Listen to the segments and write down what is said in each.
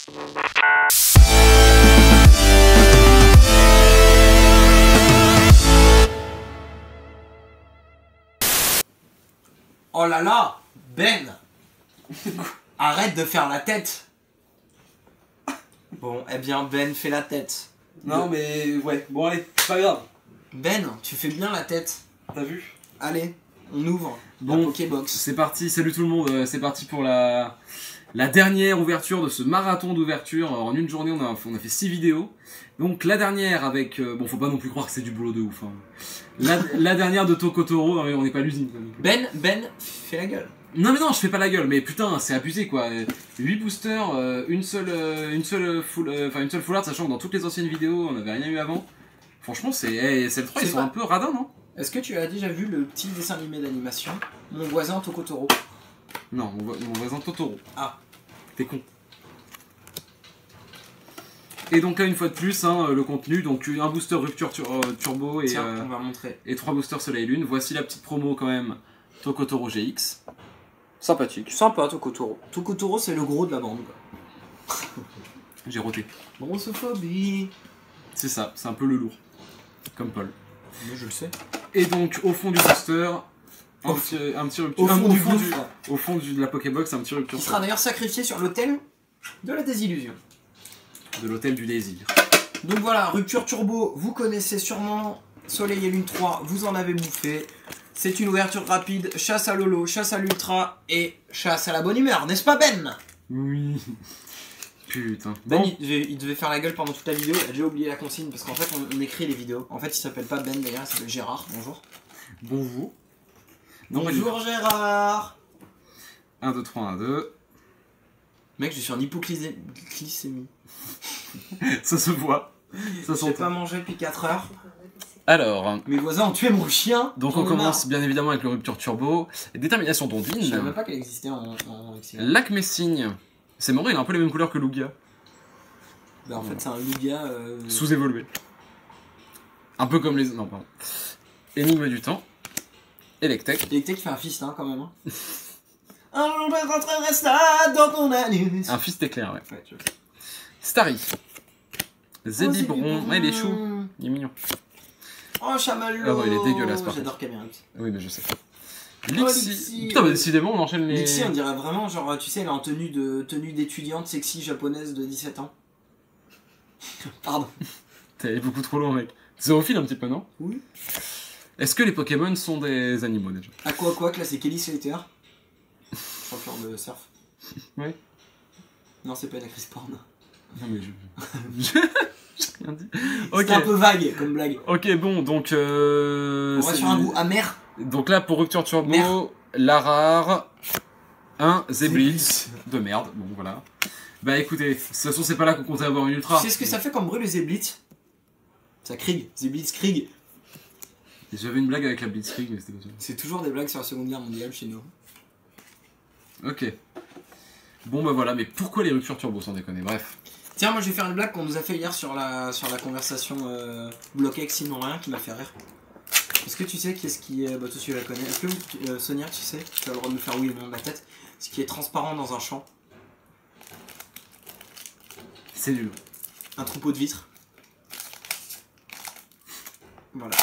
Oh là là, Ben, arrête de faire la tête. Bon, eh bien Ben fait la tête. Non mais ouais, bon allez, c'est pas grave. Ben, tu fais bien la tête. T'as vu? Allez, on ouvre la Bon, Pokébox. c'est parti, salut tout le monde, c'est parti pour la dernière ouverture de ce marathon d'ouverture. En une journée, on a fait 6 vidéos. Donc la dernière avec... bon, faut pas non plus croire que c'est du boulot de ouf. Hein. La dernière de Tokotoro, non mais on n'est pas à l'usine. Ben, fais la gueule. Non mais non, je fais pas la gueule, mais putain, c'est abusé quoi. 8 boosters, une seule full art, sachant que dans toutes les anciennes vidéos, on n'avait rien eu avant. Franchement, c'est le 3, ils sont un peu radins, non? Est-ce que tu as déjà vu le petit dessin animé d'animation Mon voisin Tokotoro? Non, mon voisin Totoro. Ah. T'es con. Et donc là, une fois de plus, hein, le contenu, donc un booster rupture turbo et, tiens, on va montrer. Et 3 boosters soleil lune. Voici la petite promo quand même, Tokotoro GX. Sympathique. Sympa Tokotoro. Tokotoro c'est le gros de la bande. J'ai roté. Grossophobie. C'est ça, c'est un peu le lourd. Comme Paul. Mais je le sais. Et donc au fond du booster, un petit rupture. Au fond de la Pokébox, un petit rupture. Qui sera d'ailleurs sacrifié sur l'autel de la désillusion. De l'hôtel du désir. Donc voilà, rupture turbo, vous connaissez sûrement. Soleil et lune 3, vous en avez bouffé. C'est une ouverture rapide, chasse à Lolo, chasse à l'ultra et chasse à la bonne humeur, n'est-ce pas Ben? Oui. Putain. Ben Bon. il devait faire la gueule pendant toute la vidéo, il a déjà oublié la consigne parce qu'en fait on écrit les vidéos. En fait il s'appelle pas Ben d'ailleurs, il s'appelle Gérard, bonjour. Bonjour. Bonjour Gérard. 1, 2, 3, 1, 2. Mec, je suis en hypoglycémie. Ça se voit. Ça J'ai s'entend. pas mangé depuis 4 heures. Alors, Mes voisins ont tué mon chien. donc on commence bien évidemment avec le rupture turbo. Détermination Je savais d'Ondine. même pas qu'elle existait en Lac Messigne. C'est marrant, il a un peu les mêmes couleurs que Lugia. Bah en fait c'est un Lugia Sous-évolué. Un peu comme les... Non, pardon. Énigme du temps. Electek. Electek fait un fist hein quand même. Hein. Un jour je rentrerai ça dans ton anus. Un fils éclair, ouais. Ouais, tu vois. Starry. Zébibron. Zébibron. Ah, il est chou. Il est mignon. Oh Chamallow. Ah non, il est dégueulasse, par J'adore Camérix. Oui, mais je sais. Lixie. Lixie. Putain, mais décidément, on enchaîne les... Lixie on dirait vraiment genre tu sais elle est en tenue d'étudiante sexy japonaise de 17 ans. Pardon. T'es allé beaucoup trop loin, mec. Zoophile un petit peu, non? Oui. Est-ce que les Pokémon sont des animaux, déjà? Aqua, là c'est Kelly Slater. Champion de surf. Oui. Non c'est pas une actrice porno. Non, mais j'ai rien dit. Ok. C'est un peu vague comme blague. Ok, bon, donc... On va sur un goût amer. Donc là, pour Rupture Turbo, Merde. Larare, un Zeblitz de merde, bon voilà. Bah écoutez, de toute façon c'est pas là qu'on comptait avoir une ultra. Tu sais ce que ça fait comme bruit le Zeblitz? Ça Krieg, Zeblitz Krieg. J'avais une blague avec la Blitzkrieg, mais c'était pas ça. C'est toujours des blagues sur la Seconde Guerre mondiale chez nous. Ok. Bon bah voilà, mais pourquoi les ruptures turbo sans déconner, bref. Tiens, moi je vais faire une blague qu'on nous a fait hier sur la conversation bloquée avec sinon rien qui m'a fait rire. Est-ce que tu sais qui est-ce qui est... Bah toi tu la connais. Est-ce que Sonia tu sais, tu as le droit de me faire oui ou non de la tête, ce qui est transparent dans un champ? C'est nul. Un troupeau de vitres. Voilà.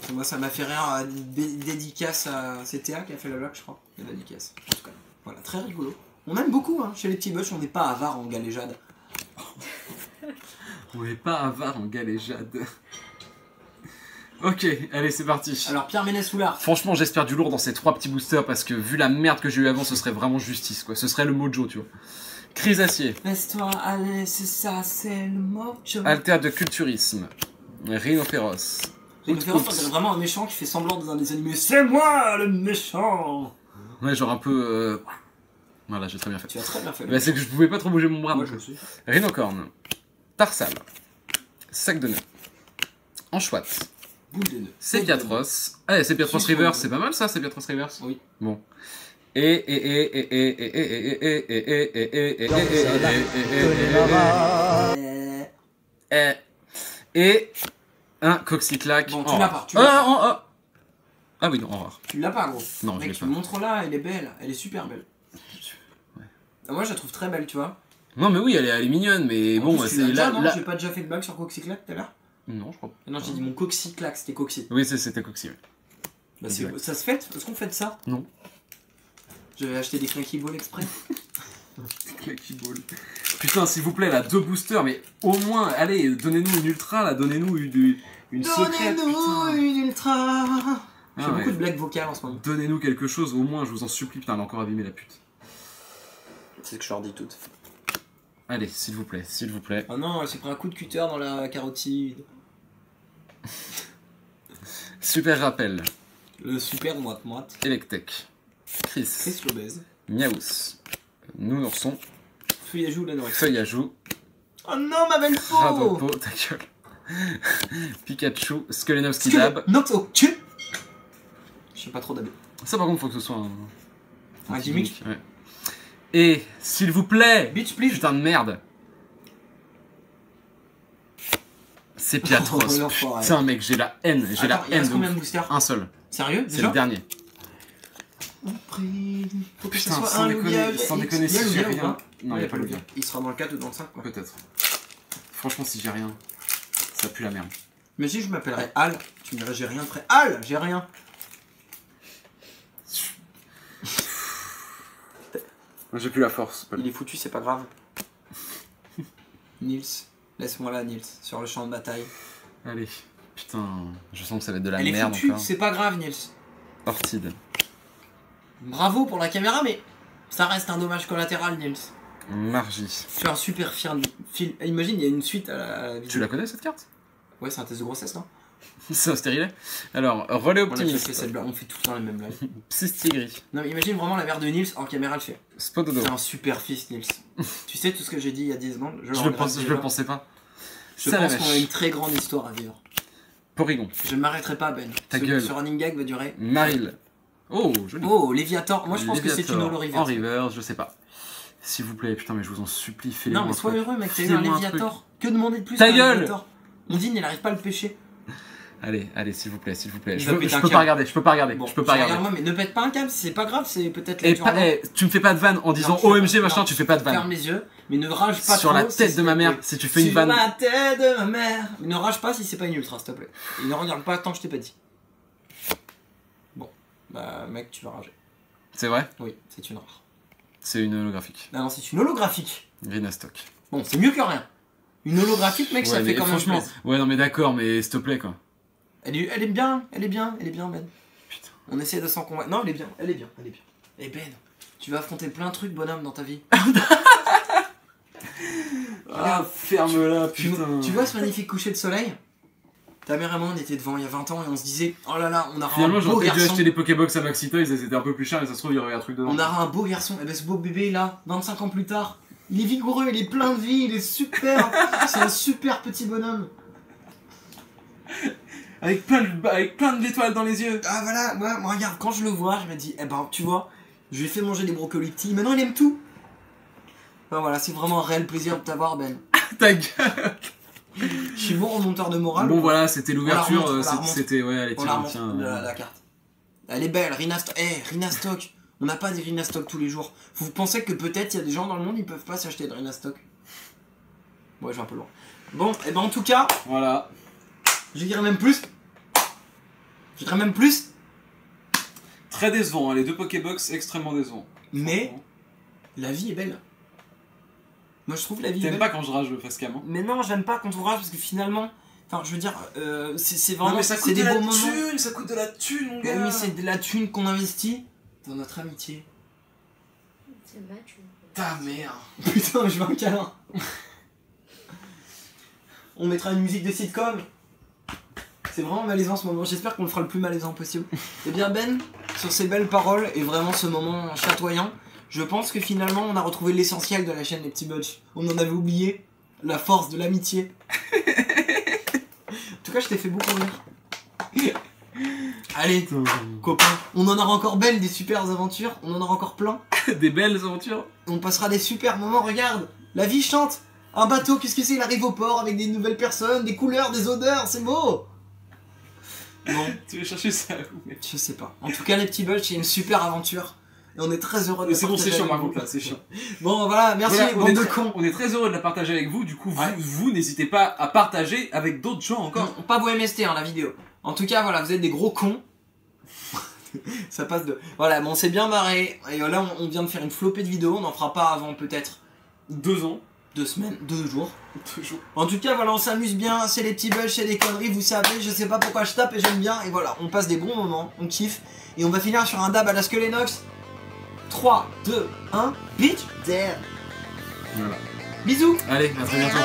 Et moi ça m'a fait rire, dédicace à... C'est Théa qui a fait la blague je crois. La dédicace, en tout cas. Voilà, très rigolo. On aime beaucoup hein, chez les petits bush, on n'est pas avare en galéjade. On est pas avare en galéjade. Ok, allez c'est parti. Alors Pierre Ménès-Soulard. Franchement j'espère du lourd dans ces 3 petits boosters parce que vu la merde que j'ai eu avant ce serait vraiment justice quoi. Ce serait le mojo tu vois. Chrysacier. Laisse-toi aller, c'est ça, c'est le mojo. Alter de culturisme. Rhinophéros. Rhinophéros, on dirait vraiment un méchant qui fait semblant dans un des animés. C'est moi le méchant. Ouais genre un peu... Voilà j'ai très bien fait. Tu as très bien fait. Bah, c'est que je pouvais pas trop bouger mon bras. Moi je le suis. Rhinocorne. Tarsal. Sac de nœuds. Anchouette. Boule de nœud. Sépiatros. Ah, Sépiatros Suisse Reverse, romande. c'est pas mal ça, Sépiatros Reverse. Oui. Bon. Et un Coxyclac. Bon, tu l'as pas. Tu l'as pas. Ah oui, non, en rare. Tu l'as pas, gros. Non, je mec, l'ai tu pas. montres là, elle est belle. Elle est super belle. Ouais. Moi, je la trouve très belle, tu vois. Non, mais oui, elle est mignonne, mais En bon, plus, tu c'est l'as déjà, là. non là... J'ai pas déjà fait de blague sur Coxyclac tout à l'heure? Non, je crois pas. Non, j'ai dit mon Coxyclac, c'était Coxy. Oui, c'était Coxy. Ouais. Bah, Exact. ça se fait? Est-ce qu'on fait de ça? Non. J'avais acheté des Cracky Balls exprès. Clacky Ball. Putain, s'il vous plaît, là, 2 boosters, mais au moins, allez, donnez-nous une ultra, là, donnez-nous une secrète, Donnez-nous putain. une ultra. Je fais Ah, beaucoup ouais. de blagues vocales en ce moment. Donnez-nous quelque chose, au moins, je vous en supplie. Putain, elle a encore abîmé la pute. C'est ce que je leur dis toutes. Allez, s'il vous plaît, s'il vous plaît. Oh non, elle s'est pris un coup de cutter dans la carotide. Super rappel. Le super moite-moite. Electek. Chris. Chris Lobez. Miaous. Nounourson. Feuillajou la nourriture. Feuille à joue. Oh non, ma belle peau. Radopo, ta gueule. Pikachu. Skulenovski Dab. Noxo, tu. Je sais pas trop d'ab. Ça, par contre, faut que ce soit Un gimmick. Ouais. Et, s'il vous plaît. Bitch, please. Putain de merde. C'est Piatros. Oh, l'enfoiré. Putain, mec, j'ai la haine. J'ai la Attends, il haine reste de combien ouf. de boosters? Un seul. Sérieux? C'est Déjà le dernier. Faut que Putain, ce soit sans un déconner, Lugia. sans déconner, Il y a si j'ai Lugia ou rien. pas? Non, il y a pas le bien. Il sera dans le 4 ou dans le 5 quoi. Peut-être. Franchement, si j'ai rien, ça pue la merde. Mais si je m'appellerais Al, tu me dirais j'ai rien de prêt. Al, j'ai rien. J'ai plus la force. Il est foutu, c'est pas grave. Nils, laisse-moi là, Nils, sur le champ de bataille. Allez. Putain, je sens que ça va être de la Elle est merde foutue, encore. c'est pas grave, Nils. Ortide. Bravo pour la caméra, mais ça reste un dommage collatéral, Nils. Margie. Je suis un super film. Imagine, il y a une suite à la vidéo. Tu la connais cette carte? Ouais, c'est un test de grossesse, non? C'est un stérilet. Alors, relais On a fait optimiste. cette blague, on fait tout le temps les mêmes blagues. Psystigri. Non, mais imagine vraiment la mère de Nils en caméra, elle fait. Spododo. C'est un super fils, Nils. Tu sais tout ce que j'ai dit il y a 10 secondes? Je le pensais pas. Je Ça, la pense qu'on a vache. une très grande histoire à vivre. Porygon. Je ne m'arrêterai pas, Ben. Ta gueule. Ce running gag va durer. Maril. Oh, joli. Oh, Léviator. Moi, je pense que c'est une holo En reverse. reverse, je sais pas. S'il vous plaît, putain, mais je vous en supplie, fais-le. Non, mais sois heureux, mec. T'as eu un Fais-moi un Léviator. Que demander de plus Ta qu'un gueule. Léviator? Ondine, il arrive pas à le pêcher. Allez, allez, s'il vous plaît, s'il vous plaît. Il Je va peux péter un pas câble. regarder, je peux pas regarder, Bon, je peux pas regarder. regarde-moi, mais ne pète pas un câble, c'est pas grave, c'est peut-être Et lecture pas, d'eau. tu me fais pas de vanne en disant Non, je fais OMG pas- machin, non. tu fais pas de vanne. Ferme les yeux, mais ne rage pas Sur trop. la tête de ma mère, si tu fais une Sur vanne. la tête de ma mère. Ne rage pas si c'est pas une ultra, s'il te plaît. Et ne regarde pas tant que je t'ai pas dit. Bon, bah, mec, tu vas rager. C'est vrai? Oui, c'est une rare. C'est une holographique. Non, non, c'est une holographique. Greenastock. Bon, c'est mieux que rien. Une holographique, mec, ça Ouais, fait mais quand même franchement. plaisir. Ouais, non, mais d'accord, mais s'il te plaît, quoi. Elle est bien, elle est bien, elle est bien, Ben. Putain. On essaie de s'en convaincre. Non, elle est bien, elle est bien, elle est bien. Et Ben, tu vas affronter plein de trucs, bonhomme, dans ta vie. Ah, ferme-la, Tu vois ce magnifique coucher de soleil? Ta mère et moi, on était devant il y a 20 ans et on se disait, oh là là, on aura Finalement, un beau j'aurais dû garçon. acheter des Pokébox à Maxi Toys, c'était un peu plus cher, mais ça se trouve, il y aurait un truc dedans. On aura un beau garçon. Et ben ce beau bébé là, 25 ans plus tard, il est vigoureux, il est plein de vie, il est super. C'est un super petit bonhomme. Avec plein d'étoiles dans les yeux. Ah voilà, moi regarde, quand je le vois, je me dis, eh ben tu vois, je lui ai fait manger des brocolis petits, maintenant il aime tout. Ben voilà, c'est vraiment un réel plaisir de t'avoir, Ben. Ta gueule. Je suis bon remonteur de morale. Bon, voilà, c'était l'ouverture. On la remonte. C'était, ouais, allez, On la tiens, remonte, tiens. la carte. Elle est belle, Rhinastock. Rhinastock. On n'a pas des Rhinastock tous les jours. Vous pensez que peut-être il y a des gens dans le monde ils peuvent pas s'acheter de Rhinastock? Ouais, je vais un peu loin. Bon, et ben en tout cas, Voilà. je dirais même plus. Je dirais même plus. Très décevant, hein, les deux Pokébox extrêmement décevants. Mais la vie est belle. Moi je trouve la vie est T'aimes belle. pas quand je rage face cam, hein? Mais non, j'aime pas quand on rage parce que finalement, enfin je veux dire, c'est Non, vraiment mais ça c'est coûte des de la beaux moments. thune, ça coûte de la thune, mon Ouais, gars. mais c'est de la thune qu'on investit dans notre amitié. C'est match. Ta mère. Putain, je veux un câlin. On mettra une musique de sitcom. C'est vraiment malaisant ce moment. J'espère qu'on le fera le plus malaisant possible. Eh bien Ben, sur ces belles paroles et vraiment ce moment chatoyant, je pense que finalement on a retrouvé l'essentiel de la chaîne Les Petits Budge. On en avait oublié la force de l'amitié. En tout cas, je t'ai fait beaucoup rire. Allez, copains, on en aura encore belle des super aventures. On en aura encore plein. Des belles aventures. On passera des super moments, regarde. La vie chante. Un bateau, qu'est-ce que c'est? Il arrive au port avec des nouvelles personnes, des couleurs, des odeurs, c'est beau. Bon, Tu veux chercher ça où, mec? je sais pas. En tout cas, les petits bugs, c'est une super aventure. Et on est très heureux de Mais la c'est bon, c'est partager chiant avec par vous. contre là, c'est chiant. Bon, voilà, merci, Voilà, bande de cons. on est très heureux de la partager avec vous, du coup, Ouais. vous n'hésitez pas à partager avec d'autres gens encore. Non, pas vos MST, hein, la vidéo. En tout cas, voilà, vous êtes des gros cons. Ça passe de... Voilà, bon, on s'est bien marré. Et là, on vient de faire une flopée de vidéos. On n'en fera pas avant peut-être 2 ans. 2 semaines, 2 jours. Toujours. En tout cas, voilà, on s'amuse bien. C'est les petits bugs, c'est des conneries, vous savez. Je sais pas pourquoi je tape et j'aime bien. Et voilà, on passe des bons moments, on kiffe. Et on va finir sur un dab à la Skelenox. 3, 2, 1, bitch, there. Voilà. Bisous. Allez, à très bientôt.